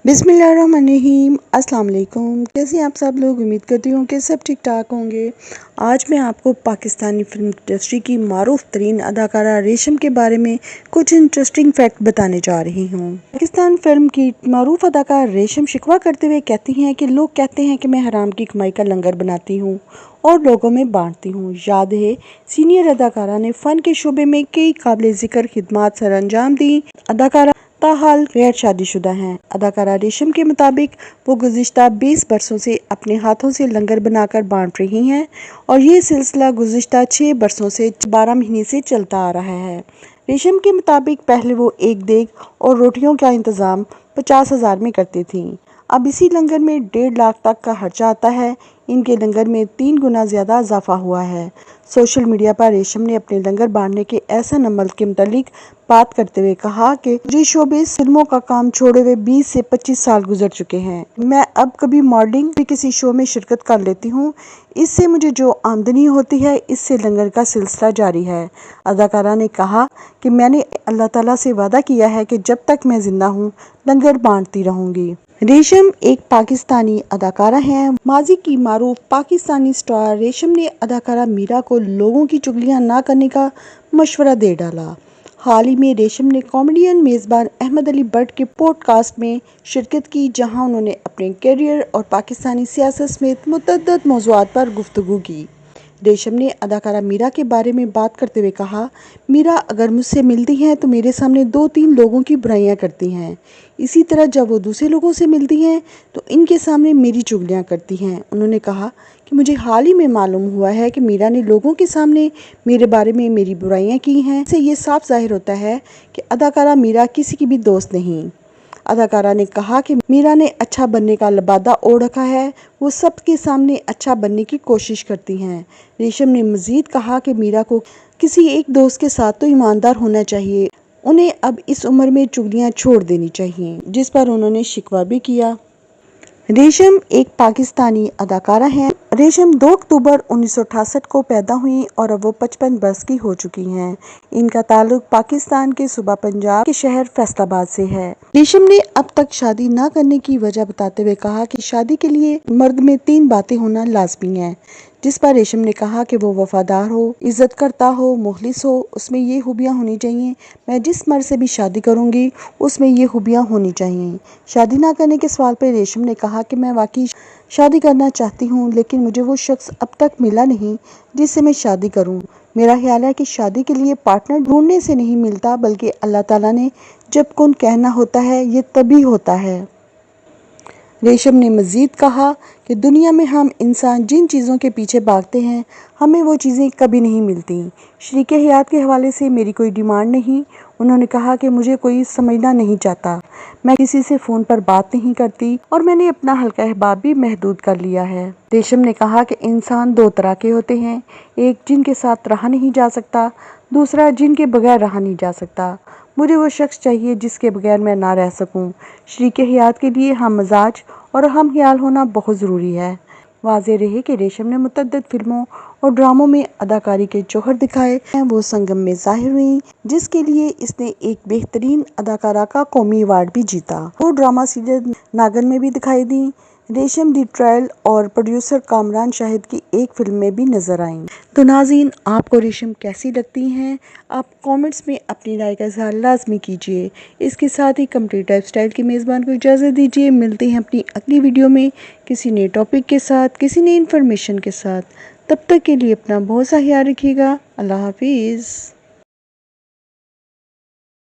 बिस्मिल्लाहिर्रहमानिर्रहीम। अस्सलाम वालेकुम। कैसे हैं आप सब लोग? उम्मीद करती हूँ कि सब ठीक ठाक होंगे। आज मैं आपको पाकिस्तानी फिल्म इंडस्ट्री की मारूफ तरीन अदाकारा रेशम के बारे में कुछ इंटरेस्टिंग फैक्ट बताने जा रही हूँ। पाकिस्तान फिल्म की मारूफ अदाकारा रेशम शिकवा करते हुए कहती हैं कि लोग कहते हैं कि मैं हराम की कमाई का लंगर बनाती हूँ और लोगों में बांटती हूँ। याद है, सीनियर अदाकारा ने फ़न के शोबे में कई काबिल ज़िक्र खिदमात सर अंजाम दी। अदाकारा ताहाल गैर शादीशुदा हैं। अदाकारा रेशम के मुताबिक वो गुज़िश्ता 20 बरसों से अपने हाथों से लंगर बनाकर बांट रही हैं और ये सिलसिला गुज़िश्ता 6 बरसों से 12 महीने से चलता आ रहा है। रेशम के मुताबिक पहले वो एक देग और रोटियों का इंतज़ाम 50,000 में करती थीं। अब इसी लंगर में 1.5 लाख तक का खर्चा आता है। इनके लंगर में 3 गुना ज़्यादा इजाफा हुआ है। सोशल मीडिया पर रेशम ने अपने लंगर बांटने के ऐसा अमल के मुतालिक बात करते हुए कहा कि मुझे शोबिज़ फिल्मों का काम छोड़े हुए 20 से 25 साल गुजर चुके हैं। मैं अब कभी मॉडलिंग भी किसी शो में शिरकत कर लेती हूँ। इससे मुझे जो आमदनी होती है इससे लंगर का सिलसिला जारी है। अदाकारा ने कहा कि मैंने अल्लाह ताला से वादा किया है कि जब तक मैं जिंदा हूँ लंगर बांटती रहूँगी। रेशम एक पाकिस्तानी अदाकारा हैं। माजी की मारूफ पाकिस्तानी स्टार रेशम ने अदाकारा मीरा को लोगों की चुगलियां ना करने का मशवरा दे डाला। हाल ही में रेशम ने कॉमेडियन मेज़बान अहमद अली बट के पॉडकास्ट में शिरकत की, जहां उन्होंने अपने करियर और पाकिस्तानी सियासत समेत मुतअद्दिद मौज़ूआत पर गुफ्तगू की। रेशम ने अदाकारा मीरा के बारे में बात करते हुए कहा, मीरा अगर मुझसे मिलती हैं तो मेरे सामने 2-3 लोगों की बुराइयां करती हैं। इसी तरह जब वो दूसरे लोगों से मिलती हैं तो इनके सामने मेरी चुगलियां करती हैं। उन्होंने कहा कि मुझे हाल ही में मालूम हुआ है कि मीरा ने लोगों के सामने मेरे बारे में मेरी बुराइयां की हैं। इससे ये साफ जाहिर होता है कि अदाकारा मीरा किसी की भी दोस्त नहीं। अदाकारा ने कहा कि मीरा ने अच्छा बनने का लबादा ओढ़ रखा है। वो सबके सामने अच्छा बनने की कोशिश करती हैं। रेशम ने मजीद कहा कि मीरा को किसी एक दोस्त के साथ तो ईमानदार होना चाहिए। उन्हें अब इस उम्र में चुगलियां छोड़ देनी चाहिए, जिस पर उन्होंने शिकवा भी किया। रेशम एक पाकिस्तानी अदाकारा हैं। रेशम 2 अक्टूबर 1968 को पैदा हुई और अब वो 55 बरस की हो चुकी हैं। इनका ताल्लुक पाकिस्तान के सूबा पंजाब के शहर फैसलाबाद से है। रेशम ने अब तक शादी न करने की वजह बताते हुए कहा कि शादी के लिए मर्द में 3 बातें होना लाजमी है, जिस पर रेशम ने कहा कि वो वफादार हो, इज्जत करता हो, मुखलिस हो। उसमें ये खूबियाँ होनी चाहिए। मैं जिस मर्द से भी शादी करूँगी उसमें ये खूबियाँ होनी चाहिए। शादी ना करने के सवाल पर रेशम ने कहा कि मैं वाकई शादी करना चाहती हूँ, लेकिन मुझे वो शख्स अब तक मिला नहीं जिससे मैं शादी करूँ। मेरा ख्याल है कि शादी के लिए पार्टनर ढूंढने से नहीं मिलता, बल्कि अल्लाह ताला ने जब कुन कहना होता है ये तभी होता है। रेशम ने मज़ीद कहा कि दुनिया में हम इंसान जिन चीज़ों के पीछे भागते हैं हमें वो चीज़ें कभी नहीं मिलती। शरीक हयात के हवाले से मेरी कोई डिमांड नहीं। उन्होंने कहा कि मुझे कोई समझना नहीं चाहता, मैं किसी से फ़ोन पर बात नहीं करती और मैंने अपना हल्का अहबाब भी महदूद कर लिया है। रेशम ने कहा कि इंसान 2 तरह के होते हैं, एक जिनके साथ रहा नहीं जा सकता, दूसरा जिनके बगैर रहा नहीं जा सकता। मुझे वो शख्स चाहिए जिसके बगैर मैं ना रह सकूं। शरीक हयात के लिए हम मजाज और हम ख्याल होना बहुत ज़रूरी है। वाज़ेह रहे कि रेशम ने मुतअद्दिद फिल्मों और ड्रामों में अदाकारी के जौहर दिखाए हैं। वो संगम में ज़ाहिर हुई, जिसके लिए इसने एक बेहतरीन अदाकारा का कौमी अवार्ड भी जीता। वो ड्रामा सीरियल नागन में भी दिखाई दी। रेशम दी ट्रायल और प्रोड्यूसर कामरान शाहिद की एक फिल्म में भी नजर आईं। तो नाज़रीन, आपको रेशम कैसी लगती हैं? आप कमेंट्स में अपनी राय का इज़हार लाजमी कीजिए। इसके साथ ही कंप्लीट लाइफस्टाइल के मेज़बान को इजाज़त दीजिए। मिलते हैं अपनी अगली वीडियो में किसी नए टॉपिक के साथ, किसी नई इन्फॉर्मेशन के साथ। तब तक के लिए अपना बहुत सा ख्याल रखिएगा। अल्लाह हाफिज़।